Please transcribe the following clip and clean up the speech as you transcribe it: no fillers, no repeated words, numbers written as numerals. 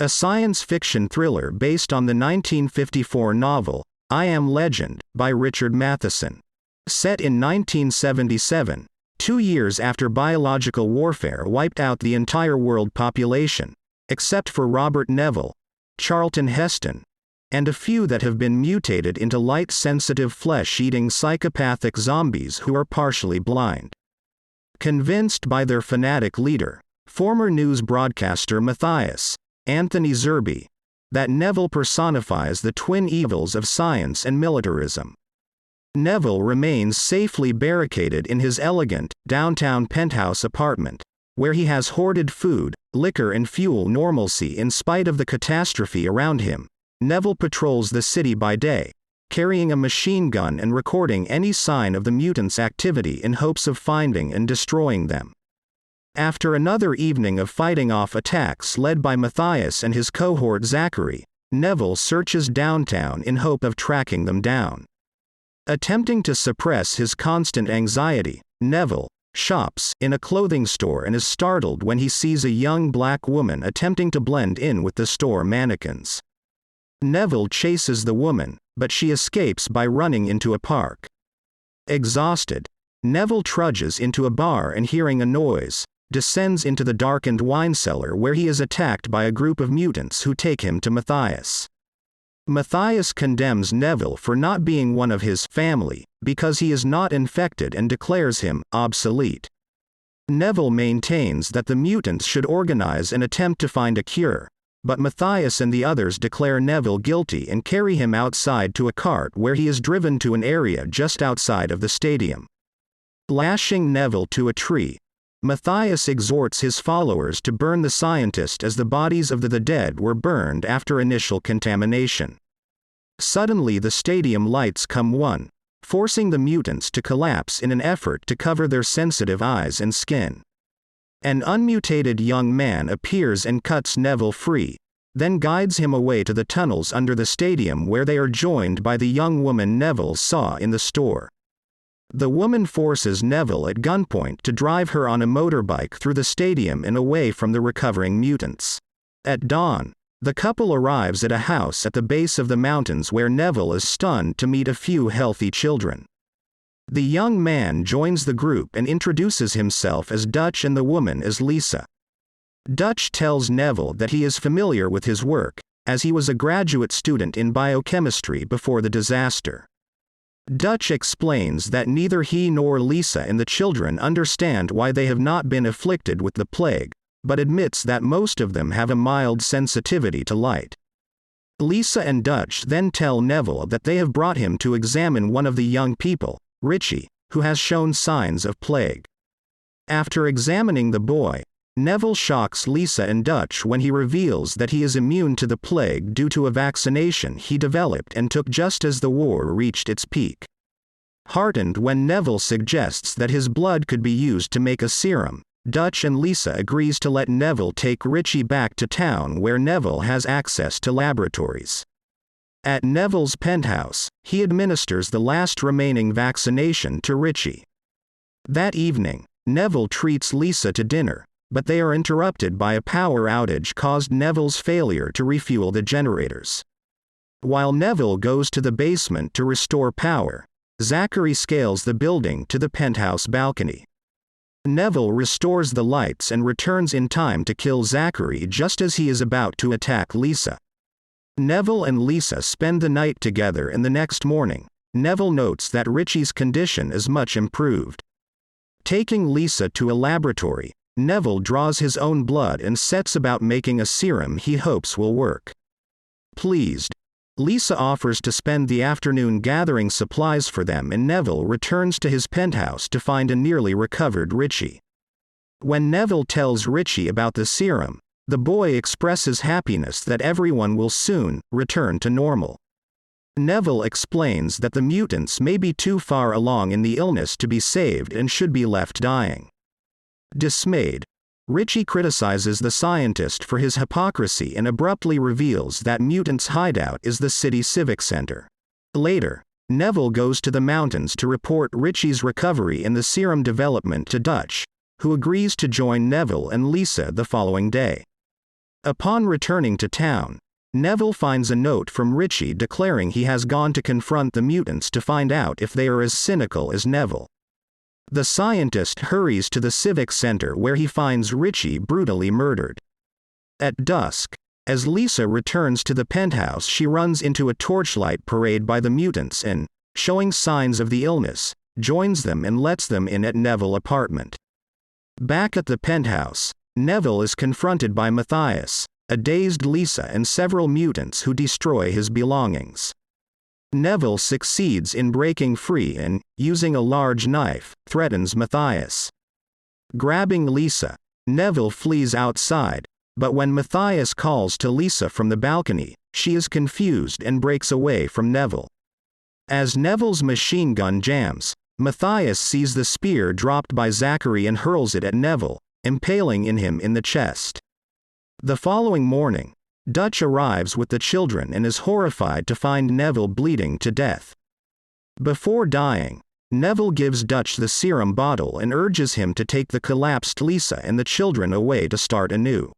a science fiction thriller based on the 1954 novel, I Am Legend, by Richard Matheson. Set in 1977, 2 years after biological warfare wiped out the entire world population, except for Robert Neville, Charlton Heston, and a few that have been mutated into light-sensitive flesh-eating psychopathic zombies who are partially blind. Convinced by their fanatic leader, former news broadcaster Matthias, Anthony Zerbe, that Neville personifies the twin evils of science and militarism. Neville remains safely barricaded in his elegant, downtown penthouse apartment, where he has hoarded food, liquor and fuel normalcy in spite of the catastrophe around him. Neville patrols the city by day, carrying a machine gun and recording any sign of the mutants' activity in hopes of finding and destroying them. After another evening of fighting off attacks led by Matthias and his cohort Zachary, Neville searches downtown in hope of tracking them down. Attempting to suppress his constant anxiety, Neville shops in a clothing store and is startled when he sees a young black woman attempting to blend in with the store mannequins. Neville chases the woman, but she escapes by running into a park. Exhausted, Neville trudges into a bar and, hearing a noise, descends into the darkened wine cellar where he is attacked by a group of mutants who take him to Matthias. Matthias condemns Neville for not being one of his family, because he is not infected, and declares him obsolete. Neville maintains that the mutants should organize and attempt to find a cure, but Matthias and the others declare Neville guilty and carry him outside to a cart where he is driven to an area just outside of the stadium. Lashing Neville to a tree, Matthias exhorts his followers to burn the scientist as the bodies of the dead were burned after initial contamination. Suddenly the stadium lights come on, forcing the mutants to collapse in an effort to cover their sensitive eyes and skin. An unmutated young man appears and cuts Neville free, then guides him away to the tunnels under the stadium where they are joined by the young woman Neville saw in the store. The woman forces Neville at gunpoint to drive her on a motorbike through the stadium and away from the recovering mutants. At dawn, the couple arrives at a house at the base of the mountains where Neville is stunned to meet a few healthy children. The young man joins the group and introduces himself as Dutch and the woman as Lisa. Dutch tells Neville that he is familiar with his work, as he was a graduate student in biochemistry before the disaster. Dutch explains that neither he nor Lisa and the children understand why they have not been afflicted with the plague, but admits that most of them have a mild sensitivity to light. Lisa and Dutch then tell Neville that they have brought him to examine one of the young people, Richie, who has shown signs of plague. After examining the boy, Neville shocks Lisa and Dutch when he reveals that he is immune to the plague due to a vaccination he developed and took just as the war reached its peak. Heartened when Neville suggests that his blood could be used to make a serum, Dutch and Lisa agrees to let Neville take Richie back to town where Neville has access to laboratories. At Neville's penthouse, he administers the last remaining vaccination to Richie. That evening, Neville treats Lisa to dinner, but they are interrupted by a power outage caused Neville's failure to refuel the generators. While Neville goes to the basement to restore power, Zachary scales the building to the penthouse balcony. Neville restores the lights and returns in time to kill Zachary just as he is about to attack Lisa. Neville and Lisa spend the night together, and the next morning, Neville notes that Richie's condition is much improved. Taking Lisa to a laboratory, Neville draws his own blood and sets about making a serum he hopes will work. Pleased, Lisa offers to spend the afternoon gathering supplies for them, and Neville returns to his penthouse to find a nearly recovered Richie. When Neville tells Richie about the serum, the boy expresses happiness that everyone will soon return to normal. Neville explains that the mutants may be too far along in the illness to be saved and should be left dying. Dismayed, Richie criticizes the scientist for his hypocrisy and abruptly reveals that mutants' hideout is the city civic center. Later, Neville goes to the mountains to report Richie's recovery and the serum development to Dutch, who agrees to join Neville and Lisa the following day. Upon returning to town, Neville finds a note from Richie declaring he has gone to confront the mutants to find out if they are as cynical as Neville. The scientist hurries to the Civic Center where he finds Richie brutally murdered. At dusk, as Lisa returns to the penthouse, she runs into a torchlight parade by the mutants and, showing signs of the illness, joins them and lets them in at Neville's apartment. Back at the penthouse, Neville is confronted by Matthias, a dazed Lisa and several mutants who destroy his belongings. Neville succeeds in breaking free and, using a large knife, threatens Matthias. Grabbing Lisa, Neville flees outside, but when Matthias calls to Lisa from the balcony, she is confused and breaks away from Neville. As Neville's machine gun jams, Matthias sees the spear dropped by Zachary and hurls it at Neville, impaling him in the chest. The following morning, Dutch arrives with the children and is horrified to find Neville bleeding to death. Before dying, Neville gives Dutch the serum bottle and urges him to take the collapsed Lisa and the children away to start anew.